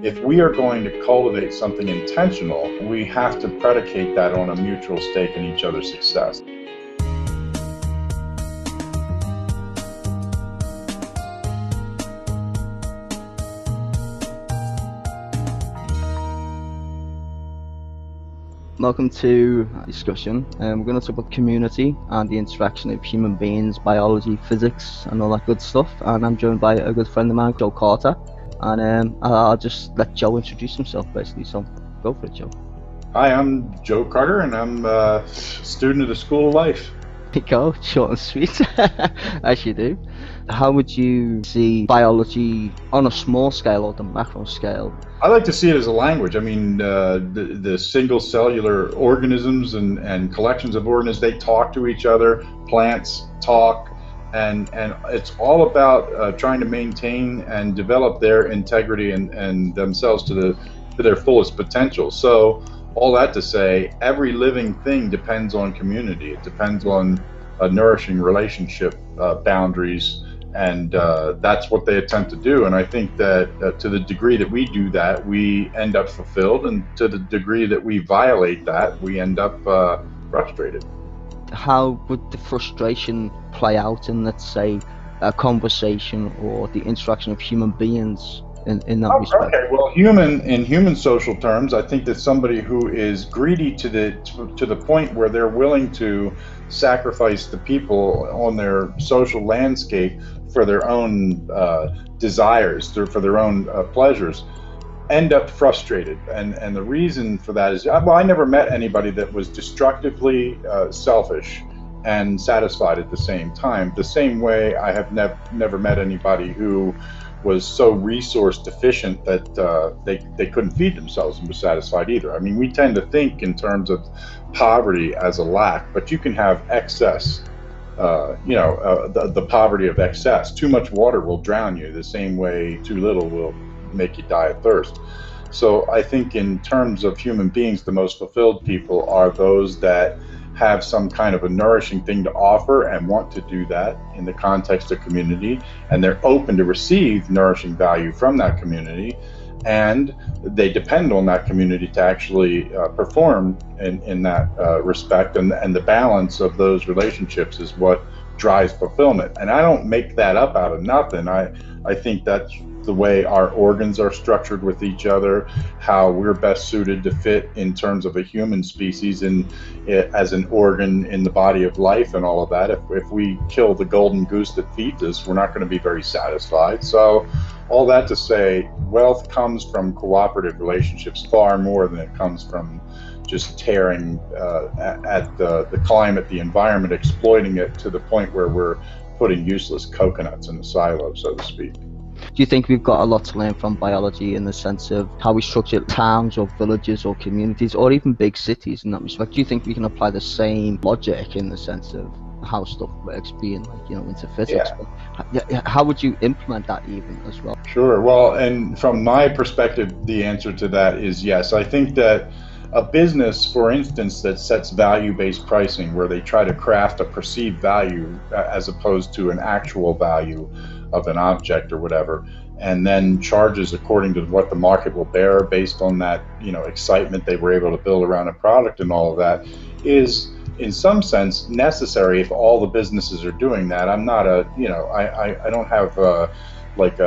If we are going to cultivate something intentional, we have to predicate that on a mutual stake in each other's success. Welcome to a discussion. We're going to talk about community and the interaction of human beings, biology, physics, and all that good stuff. And I'm joined by a good friend of mine, Joe Carter. And I'll just let Joe introduce himself, basically. So go for it, Joe. Hi, I'm Joe Carter, and I'm a student of the School of Life. There you go, short and sweet, as you do. How would you see biology on a small scale or the macro scale? I like to see it as a language. I mean, the single cellular organisms and collections of organisms, they talk to each other. Plants talk, and it's all about trying to maintain and develop their integrity and themselves to their fullest potential. So all that to say, every living thing depends on community. It depends on a nourishing relationship boundaries. And that's what they attempt to do. And I think that to the degree that we do that, we end up fulfilled. And to the degree that we violate that, we end up frustrated. How would the frustration play out in, let's say, a conversation or the interaction of human beings in that respect? Okay, well, in human social terms, I think that somebody who is greedy to the point where they're willing to sacrifice the people on their social landscape for their own desires, for their own pleasures, end up frustrated. And the reason for that is, well, I never met anybody that was destructively selfish and satisfied at the same time. The same way I have never met anybody who was so resource deficient that they couldn't feed themselves and was satisfied either. I mean, we tend to think in terms of poverty as a lack, but you can have excess. The poverty of excess. Too much water will drown you the same way too little will make you die of thirst. So I think in terms of human beings, the most fulfilled people are those that have some kind of a nourishing thing to offer and want to do that in the context of community, and they're open to receive nourishing value from that community, and they depend on that community to actually perform in that respect, and the balance of those relationships is what drives fulfillment. And I don't make that up out of nothing. I think that's the way our organs are structured with each other, how we're best suited to fit in terms of a human species as an organ in the body of life and all of that. If we kill the golden goose that feeds us, we're not going to be very satisfied. So all that to say, wealth comes from cooperative relationships far more than it comes from just tearing at the climate, the environment, exploiting it to the point where we're putting useless coconuts in a silo, so to speak. Do you think we've got a lot to learn from biology in the sense of how we structure towns or villages or communities or even big cities in that respect? Do you think we can apply the same logic in the sense of how stuff works, being into physics? Yeah. How would you implement that even as well? Sure. Well, and from my perspective, the answer to that is yes. I think that a business, for instance, that sets value-based pricing, where they try to craft a perceived value as opposed to an actual value of an object or whatever, and then charges according to what the market will bear based on that, excitement they were able to build around a product and all of that, is in some sense necessary if all the businesses are doing that. I'm not I don't have like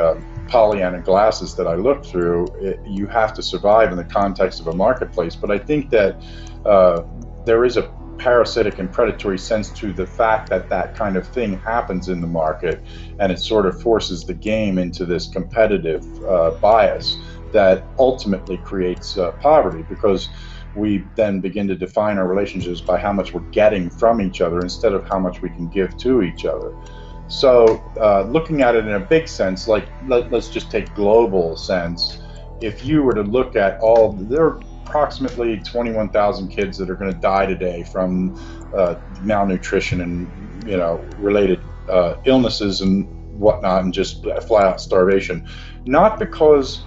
Pollyanna glasses that I look through. You have to survive in the context of a marketplace, but I think that there is a parasitic and predatory sense to the fact that kind of thing happens in the market, and it sort of forces the game into this competitive bias that ultimately creates poverty, because we then begin to define our relationships by how much we're getting from each other instead of how much we can give to each other. So looking at it in a big sense, like let's just take global sense. If you were to look at there are approximately 21,000 kids that are going to die today from malnutrition and related illnesses and whatnot, and just flat out starvation. Not because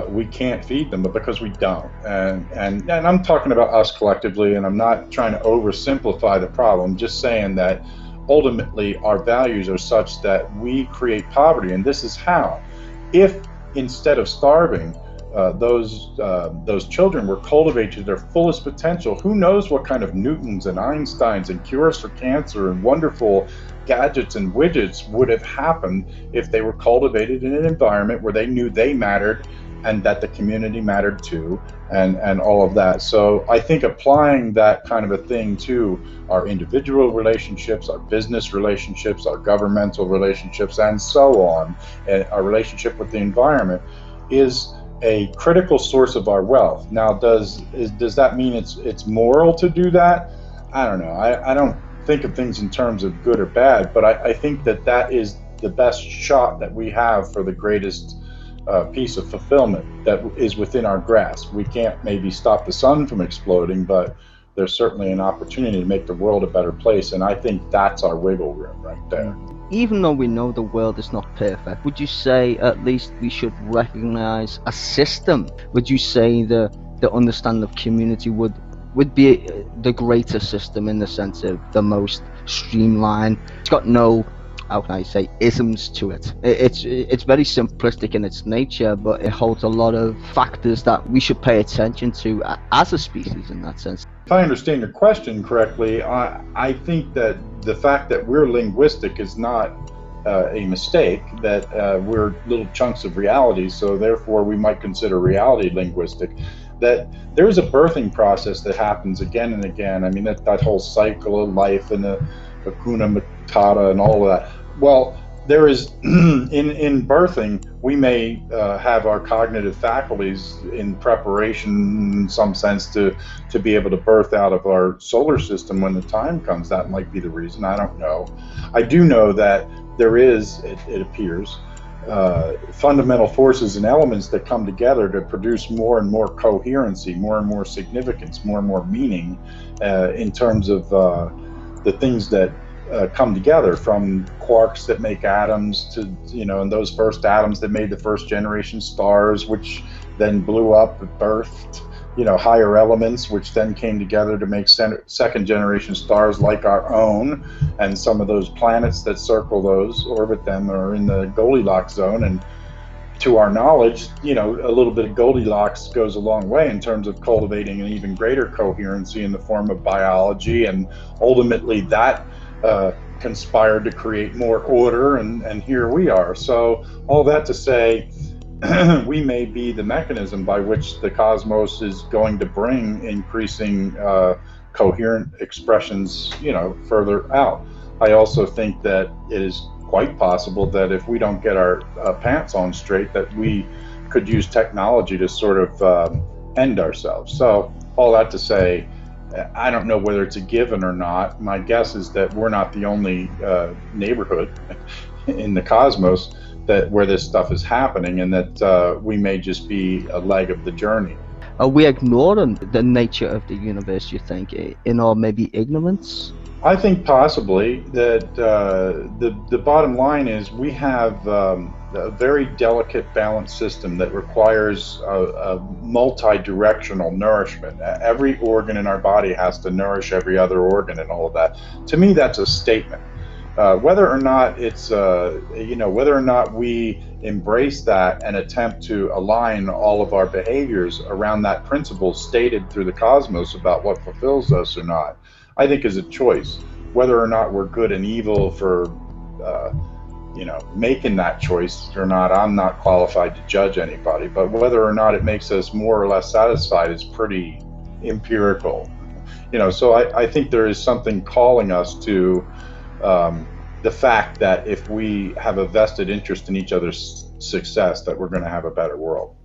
we can't feed them, but because we don't. And I'm talking about us collectively, and I'm not trying to oversimplify the problem. Just saying that ultimately our values are such that we create poverty, and this is how. If instead of starving, those children were cultivated to their fullest potential, who knows what kind of Newtons and Einsteins and cures for cancer and wonderful gadgets and widgets would have happened if they were cultivated in an environment where they knew they mattered and that the community mattered too, and all of that. So I think applying that kind of a thing to our individual relationships, our business relationships, our governmental relationships, and so on, and our relationship with the environment is a critical source of our wealth. Now, does that mean it's moral to do that? I don't know. I don't think of things in terms of good or bad, but I think that is the best shot that we have for the greatest piece of fulfillment that is within our grasp. We can't maybe stop the sun from exploding, but there's certainly an opportunity to make the world a better place, and I think that's our wiggle room right there. Even though we know the world is not perfect, would you say at least we should recognize a system? Would you say the understanding of community would be the greater system, in the sense of the most streamlined? It's got no, how can I say, isms to it. It's very simplistic in its nature, but it holds a lot of factors that we should pay attention to as a species in that sense. If I understand your question correctly, I think that the fact that we're linguistic is not a mistake, that we're little chunks of reality, so therefore we might consider reality linguistic, that there's a birthing process that happens again and again. I mean, that whole cycle of life and the Hakuna Matata and all of that. Well, there is, in birthing, we may have our cognitive faculties in preparation, in some sense, to be able to birth out of our solar system when the time comes. That might be the reason. I don't know. I do know that there is, it appears, fundamental forces and elements that come together to produce more and more coherency, more and more significance, more and more meaning in terms of the things that come together, from quarks that make atoms to, and those first atoms that made the first generation stars, which then blew up and birthed, higher elements, which then came together to make second generation stars like our own. And some of those planets that circle those, orbit them, are in the Goldilocks zone. And to our knowledge, a little bit of Goldilocks goes a long way in terms of cultivating an even greater coherency in the form of biology. And ultimately that conspired to create more order, and here we are. So all that to say, we may be the mechanism by which the cosmos is going to bring increasing coherent expressions, further out. I also think that it is quite possible that if we don't get our pants on straight, that we could use technology to sort of end ourselves. So all that to say, I don't know whether it's a given or not. My guess is that we're not the only neighborhood in the cosmos where this stuff is happening, and that we may just be a leg of the journey. Are we ignoring the nature of the universe, you think, in our maybe ignorance? I think possibly that the bottom line is we have a very delicate balanced system that requires a multi-directional nourishment. Every organ in our body has to nourish every other organ and all of that. To me, that's a statement. Whether or not it's, whether or not we embrace that and attempt to align all of our behaviors around that principle stated through the cosmos about what fulfills us or not, I think is a choice. Whether or not we're good and evil for, making that choice or not, I'm not qualified to judge anybody. But whether or not it makes us more or less satisfied is pretty empirical. So I think there is something calling us to the fact that if we have a vested interest in each other's success, that we're going to have a better world.